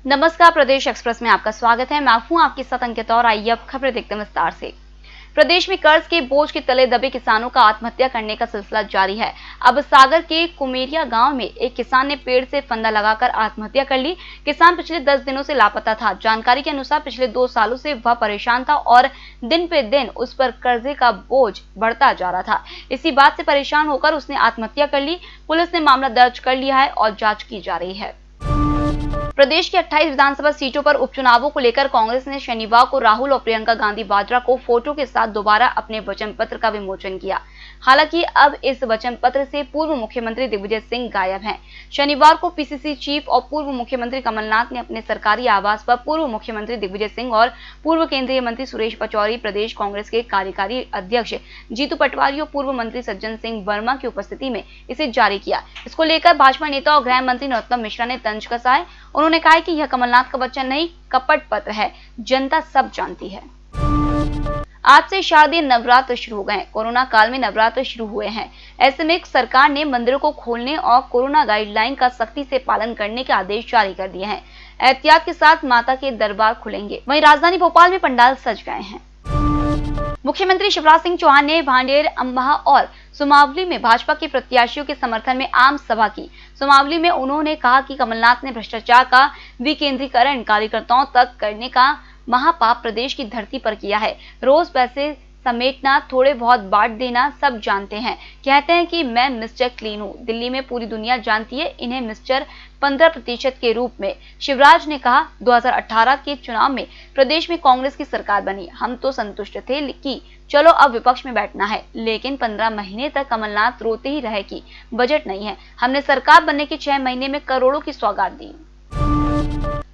नमस्कार, प्रदेश एक्सप्रेस में आपका स्वागत है। मैं हूं आपके साथ अंकिता और आइए अब खबरें देखते हैं विस्तार से। प्रदेश में कर्ज के बोझ के तले दबे किसानों का आत्महत्या करने का सिलसिला जारी है। अब सागर के कुमेरिया गांव में एक किसान ने पेड़ से फंदा लगाकर आत्महत्या कर ली। किसान पिछले 10 दिनों से लापता था। जानकारी के अनुसार पिछले 2 सालों से वह परेशान था और दिन पे दिन उस पर कर्जे का बोझ बढ़ता जा रहा था। इसी बात से परेशान होकर उसने आत्महत्या कर ली। पुलिस ने मामला दर्ज कर लिया है और जाँच की जा रही है। प्रदेश की 28 विधानसभा सीटों पर उपचुनावों को लेकर कांग्रेस ने शनिवार को राहुल और प्रियंका गांधी वाड्रा को फोटो के साथ दोबारा अपने वचन पत्र का विमोचन किया। हालांकि अब इस वचन पत्र से पूर्व मुख्यमंत्री दिग्विजय सिंह गायब हैं। शनिवार को पीसीसी चीफ और पूर्व मुख्यमंत्री कमलनाथ ने अपने सरकारी आवास पर पूर्व मुख्यमंत्री दिग्विजय सिंह और पूर्व केंद्रीय मंत्री सुरेश पचौरी, प्रदेश कांग्रेस के कार्यकारी अध्यक्ष जीतू पटवारी और पूर्व मंत्री सज्जन सिंह वर्मा की उपस्थिति में इसे जारी किया। इसको लेकर भाजपा नेता और गृह मंत्री नरोत्तम मिश्रा ने तंज कसा है। उन्होंने कहा कि यह कमलनाथ का वचन नहीं, कपट पत्र है, जनता सब जानती है। आज से शारदीय नवरात्र शुरू हो गए। कोरोना काल में नवरात्र शुरू हुए हैं। ऐसे में सरकार ने मंदिरों को खोलने और कोरोना गाइडलाइन का सख्ती से पालन करने के आदेश जारी कर दिए हैं। एहतियात के साथ माता के दरबार खुलेंगे। वहीं राजधानी भोपाल में पंडाल सज गए हैं। मुख्यमंत्री शिवराज सिंह चौहान ने भांडेर, अम्बाह और सुमावली में भाजपा के प्रत्याशियों के समर्थन में आम सभा की। सुमावली में उन्होंने कहा कि कमलनाथ ने भ्रष्टाचार का विकेंद्रीकरण कार्यकर्ताओं तक करने का महापाप प्रदेश की धरती पर किया है। रोज पैसे समेटना, थोड़े बहुत बांट देना, सब जानते हैं। कहते हैं कि मैं मिस्टर क्लीन हूँ। दिल्ली में पूरी दुनिया जानती है इन्हें मिस्टर 15% के रूप में। शिवराज ने कहा, 2018 के चुनाव में प्रदेश में कांग्रेस की सरकार बनी। हम तो संतुष्ट थे कि चलो अब विपक्ष में बैठना है, लेकिन 15 महीने तक कमलनाथ रोते ही रहे कि बजट नहीं है। हमने सरकार बनने के 6 महीने में करोड़ों की सौगात दी।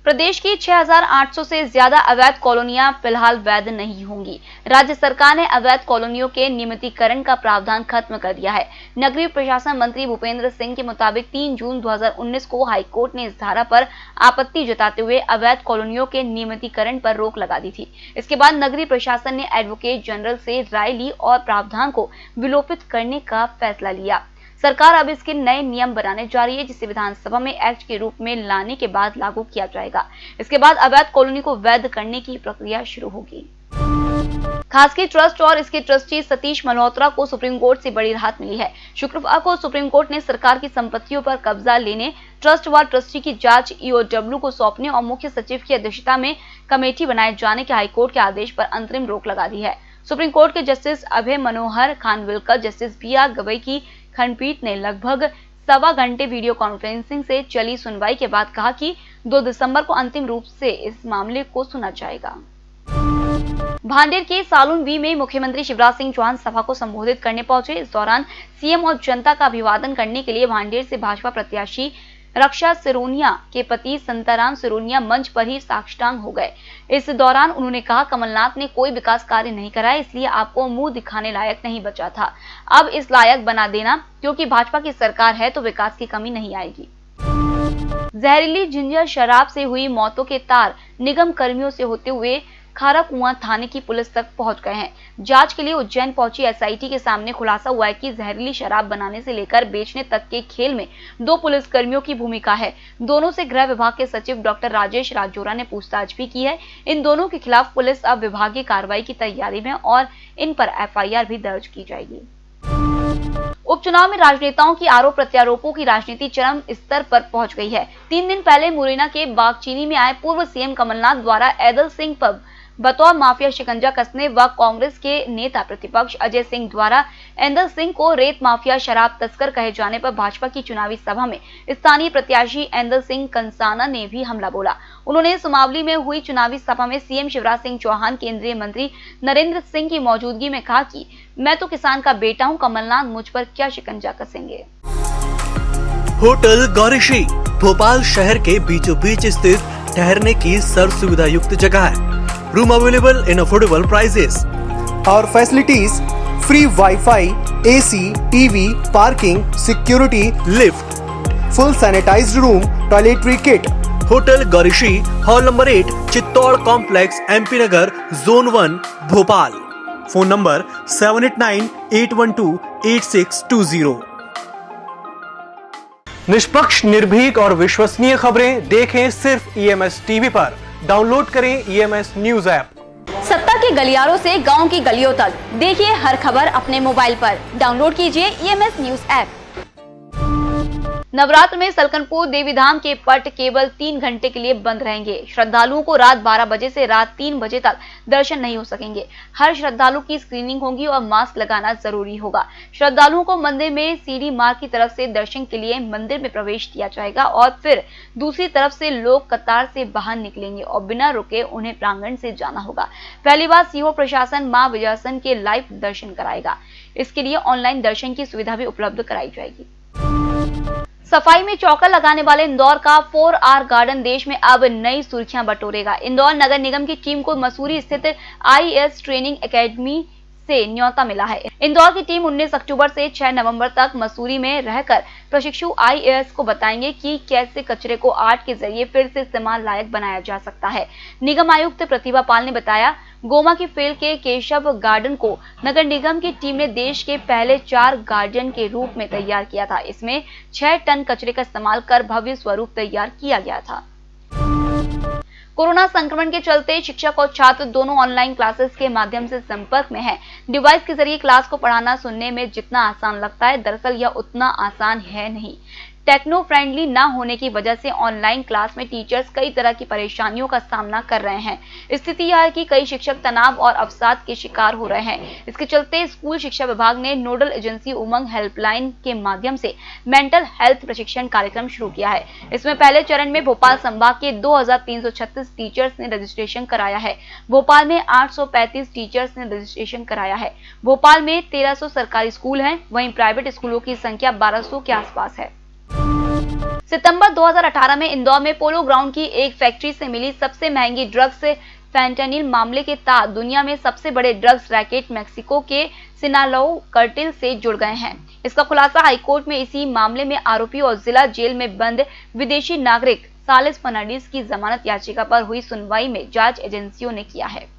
प्रदेश की 6800 से ज्यादा अवैध कॉलोनियां फिलहाल वैध नहीं होंगी। राज्य सरकार ने अवैध कॉलोनियों के नियमितीकरण का प्रावधान खत्म कर दिया है। नगरीय प्रशासन मंत्री भूपेंद्र सिंह के मुताबिक 3 जून 2019 को हाईकोर्ट ने इस धारा पर आपत्ति जताते हुए अवैध कॉलोनियों के नियमितीकरण पर रोक लगा दी थी। इसके बाद नगरीय प्रशासन ने एडवोकेट जनरल से राय ली और प्रावधान को विलोपित करने का फैसला लिया। सरकार अब इसके नए नियम बनाने जा रही है, जिसे विधानसभा में एक्ट के रूप में लाने के बाद लागू किया जाएगा। इसके बाद अवैध कॉलोनी को वैध करने की प्रक्रिया शुरू होगी। खासगी ट्रस्ट और इसके ट्रस्टी सतीश मल्होत्रा को सुप्रीम कोर्ट से बड़ी राहत मिली है। शुक्रवार को सुप्रीम कोर्ट ने सरकार की संपत्तियों पर कब्जा लेने, ट्रस्ट व ट्रस्टी की जांच ईओडब्ल्यू को सौंपने और मुख्य सचिव की अध्यक्षता में कमेटी बनाए जाने के हाईकोर्ट के आदेश पर अंतरिम रोक लगा दी है। सुप्रीम कोर्ट के जस्टिस अभय मनोहर खानविलकर, जस्टिस बी.आर. गवई की खंडपीठ ने लगभग 1.25 घंटे वीडियो कॉन्फ्रेंसिंग से चली सुनवाई के बाद कहा कि 2 दिसंबर को अंतिम रूप से इस मामले को सुना जाएगा। भांडेर के सालून बी में मुख्यमंत्री शिवराज सिंह चौहान सभा को संबोधित करने पहुंचे। इस दौरान सीएम और जनता का अभिवादन करने के लिए भांडेर से भाजपा प्रत्याशी रक्षा सिरोनिया के पति संताराम सिरोनिया मंच पर ही साष्टांग हो गए। इस दौरान उन्होंने कहा, कमलनाथ ने कोई विकास कार्य नहीं कराया, इसलिए आपको मुंह दिखाने लायक नहीं बचा था। अब इस लायक बना देना, क्योंकि भाजपा की सरकार है तो विकास की कमी नहीं आएगी। जहरीली जिंजर शराब से हुई मौतों के तार निगम कर्मियों से होते हुए खारा कुआं थाने की पुलिस तक पहुंच गए हैं। जांच के लिए उज्जैन पहुंची एसआईटी के सामने खुलासा हुआ है कि जहरीली शराब बनाने से लेकर बेचने तक के खेल में 2 पुलिस कर्मियों की भूमिका है। दोनों से गृह विभाग के सचिव डॉक्टर राजेश राजौरा ने पूछताछ भी की है। इन दोनों के खिलाफ पुलिस अब विभागीय कार्रवाई की तैयारी में और इन पर एफआईआर भी दर्ज की जाएगी। उपचुनाव में राजनेताओं की आरोप प्रत्यारोपों की राजनीति चरम स्तर पर पहुंच गई है। 3 दिन पहले मुरैना के बागचीनी में आए पूर्व सीएम कमलनाथ द्वारा ऐदल सिंह पर बतौर माफिया शिकंजा कसने व कांग्रेस के नेता प्रतिपक्ष अजय सिंह द्वारा ऐदल सिंह को रेत माफिया, शराब तस्कर कहे जाने पर भाजपा की चुनावी सभा में स्थानीय प्रत्याशी ऐदल सिंह कंसाना ने भी हमला बोला। उन्होंने सुमावली में हुई चुनावी सभा में सीएम शिवराज सिंह चौहान, केंद्रीय मंत्री नरेंद्र सिंह की मौजूदगी में कहा कि मैं तो किसान का बेटा हूं, कमलनाथ मुझ पर क्या शिकंजा कसेंगे। होटल गौरीशी भोपाल शहर के बीचों बीच स्थित ठहरने की सर्व सुविधा युक्त जगह है। Room available in affordable prices. और facilities free WiFi, AC, TV, parking, security, lift, full sanitized room, toiletry kit. Hotel Gaurishi, hall number 8, Chittor complex, MP Nagar, zone 1, Bhopal. Phone number 7898128620। निष्पक्ष, निर्भीक और विश्वसनीय खबरें देखें सिर्फ EMS टीवी पर। डाउनलोड करें EMS न्यूज ऐप। सत्ता के गलियारों से गांव की गलियों तक देखिए हर खबर अपने मोबाइल पर। डाउनलोड कीजिए EMS न्यूज ऐप। नवरात्र में सलकनपुर देवीधाम के पट केवल 3 घंटे के लिए बंद रहेंगे। श्रद्धालुओं को रात 12 बजे से रात 3 बजे तक दर्शन नहीं हो सकेंगे। हर श्रद्धालु की स्क्रीनिंग होगी और मास्क लगाना जरूरी होगा। श्रद्धालुओं को मंदिर में सीढ़ी मार्ग की तरफ से दर्शन के लिए मंदिर में प्रवेश दिया जाएगा और फिर दूसरी तरफ से लोग कतार से बाहर निकलेंगे और बिना रुके उन्हें प्रांगण से जाना होगा। पहली बार सीओ प्रशासन मां विजयासन के लाइव दर्शन कराएगा। इसके लिए ऑनलाइन दर्शन की सुविधा भी उपलब्ध कराई जाएगी। सफाई में चौका लगाने वाले इंदौर का 4R गार्डन देश में अब नई सुर्खियां बटोरेगा। इंदौर नगर निगम की टीम को मसूरी स्थित IAS ट्रेनिंग एकेडमी से न्योता मिला है। इंदौर की टीम 19 अक्टूबर से 6 नवंबर तक मसूरी में रहकर प्रशिक्षु IAS को बताएंगे कि कैसे कचरे को आर्ट के जरिए फिर से इस्तेमाल लायक बनाया जा सकता है। निगम आयुक्त प्रतिभा पाल ने बताया, गोमा की फेल के केशव गार्डन को नगर निगम की टीम ने देश के पहले 4 गार्डन के रूप में तैयार किया था। इसमें 6 टन कचरे का इस्तेमाल कर भव्य स्वरूप तैयार किया गया था। कोरोना संक्रमण के चलते शिक्षक और छात्र दोनों ऑनलाइन क्लासेस के माध्यम से संपर्क में हैं। डिवाइस के जरिए क्लास को पढ़ाना सुनने में जितना आसान लगता है, दरअसल यह उतना आसान है नहीं। टेक्नो फ्रेंडली न होने की वजह से ऑनलाइन क्लास में टीचर्स कई तरह की परेशानियों का सामना कर रहे हैं। स्थिति यह है कि कई शिक्षक तनाव और अवसाद के शिकार हो रहे हैं। इसके चलते स्कूल शिक्षा विभाग ने नोडल एजेंसी उमंग हेल्पलाइन के माध्यम से मेंटल हेल्थ प्रशिक्षण कार्यक्रम शुरू किया है। इसमें पहले चरण में भोपाल संभाग के 2336 टीचर्स ने रजिस्ट्रेशन कराया है। भोपाल में 835 टीचर्स ने रजिस्ट्रेशन कराया है। भोपाल में 1300 सरकारी स्कूल हैं, वहीं प्राइवेट स्कूलों की संख्या 1200 के आसपास है। सितंबर 2018 में इंदौर में पोलो ग्राउंड की एक फैक्ट्री से मिली सबसे महंगी ड्रग्स फेंटेनिल मामले के तार दुनिया में सबसे बड़े ड्रग्स रैकेट मैक्सिको के सिनालोआ कार्टेल से जुड़ गए हैं। इसका खुलासा हाईकोर्ट में इसी मामले में आरोपी और जिला जेल में बंद विदेशी नागरिक सालिस फर्नांडिस की जमानत याचिका पर हुई सुनवाई में जांच एजेंसियों ने किया है।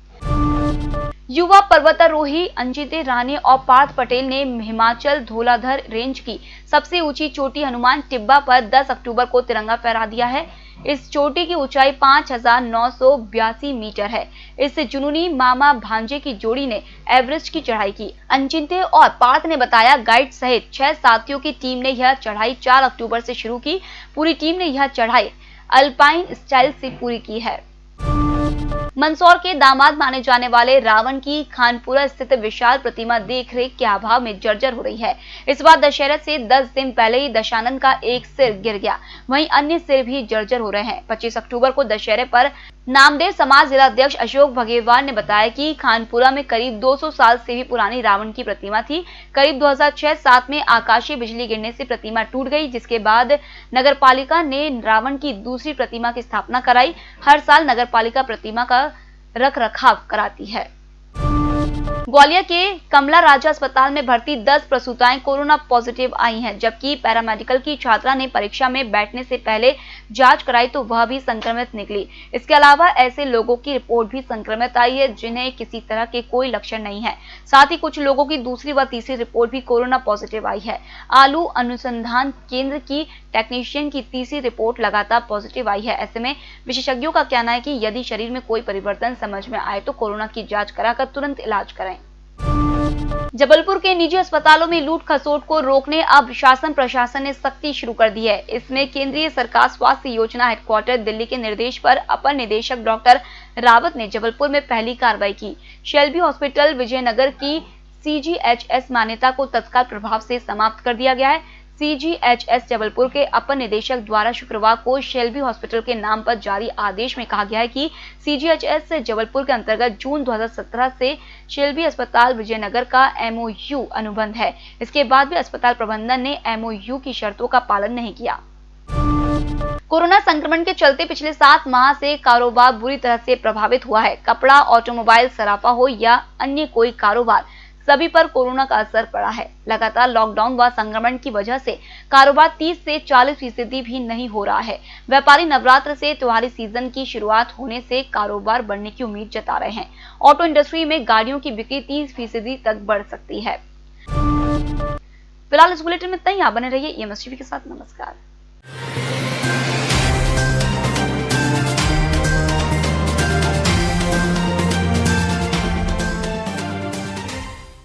युवा पर्वतारोही अंजिते राणे और पार्थ पटेल ने हिमाचल धौलाधर रेंज की सबसे ऊंची चोटी हनुमान टिब्बा पर 10 अक्टूबर को तिरंगा फहरा दिया है। इस चोटी की ऊंचाई 5982 मीटर है। इस जुनूनी मामा भांजे की जोड़ी ने एवरेस्ट की चढ़ाई की। अंजिते और पार्थ ने बताया, गाइड सहित 6 साथियों की टीम ने यह चढ़ाई 4 अक्टूबर से शुरू की। पूरी टीम ने यह चढ़ाई अल्पाइन स्टाइल से पूरी की है। मंदसौर के दामाद माने जाने वाले रावण की खानपुरा स्थित विशाल प्रतिमा देखरेख के अभाव में जर्जर हो रही है। इस बार दशहरा से 10 दिन पहले ही दशानन का एक सिर गिर गया, वहीं अन्य सिर भी जर्जर हो रहे हैं। 25 अक्टूबर को दशहरे पर नामदेव समाज जिलाध्यक्ष अशोक भगेवार ने बताया कि खानपुरा में करीब 200 साल से भी पुरानी रावण की प्रतिमा थी। करीब 2006-07 में आकाशीय बिजली गिरने से प्रतिमा टूट गई, जिसके बाद नगरपालिका ने रावण की दूसरी प्रतिमा की स्थापना कराई। हर साल नगरपालिका प्रतिमा का रखरखाव कराती है। ग्वालियर के कमला राजा अस्पताल में भर्ती 10 प्रसूताएं कोरोना पॉजिटिव आई हैं, जबकि पैरामेडिकल की छात्रा ने परीक्षा में बैठने से पहले जांच कराई तो वह भी संक्रमित निकली। इसके अलावा ऐसे लोगों की रिपोर्ट भी संक्रमित आई है जिन्हें किसी तरह के कोई लक्षण नहीं है। साथ ही कुछ लोगों की दूसरी व तीसरी रिपोर्ट भी कोरोना पॉजिटिव आई है। आलू अनुसंधान केंद्र की टेक्नीशियन की तीसरी रिपोर्ट लगातार पॉजिटिव आई है। ऐसे में विशेषज्ञों का कहना है कि यदि शरीर में कोई परिवर्तन समझ में आए तो कोरोना की जांच कराकर तुरंत इलाज करें। जबलपुर के निजी अस्पतालों में लूट खसोट को रोकने अब शासन प्रशासन ने सख्ती शुरू कर दी है। इसमें केंद्रीय सरकार स्वास्थ्य योजना हेडक्वार्टर दिल्ली के निर्देश पर अपर निदेशक डॉक्टर रावत ने जबलपुर में पहली कार्रवाई की। शेल्बी हॉस्पिटल विजयनगर की CGHS मान्यता को तत्काल प्रभाव से समाप्त कर दिया गया है। CGHS जबलपुर के अपर निदेशक द्वारा शुक्रवार को शेल्बी हॉस्पिटल के नाम पर जारी आदेश में कहा गया है कि CGHS जबलपुर के अंतर्गत जून 2017 से शेल्बी अस्पताल विजयनगर का MOU अनुबंध है। इसके बाद भी अस्पताल प्रबंधन ने MOU की शर्तों का पालन नहीं किया। कोरोना संक्रमण के चलते पिछले 7 माह से कारोबार बुरी तरह से प्रभावित हुआ है। कपड़ा, ऑटोमोबाइल, सराफा हो या अन्य कोई कारोबार, सभी पर कोरोना का असर पड़ा है। लगातार लॉकडाउन व संक्रमण की वजह से कारोबार 30 से 40% भी नहीं हो रहा है। व्यापारी नवरात्र से त्योहारी सीजन की शुरुआत होने से कारोबार बढ़ने की उम्मीद जता रहे हैं। ऑटो इंडस्ट्री में गाड़ियों की बिक्री 30% तक बढ़ सकती है। फिलहाल इस बुलेटिन में इतना ही। आप बने रहिए EMS टीवी के साथ। नमस्कार।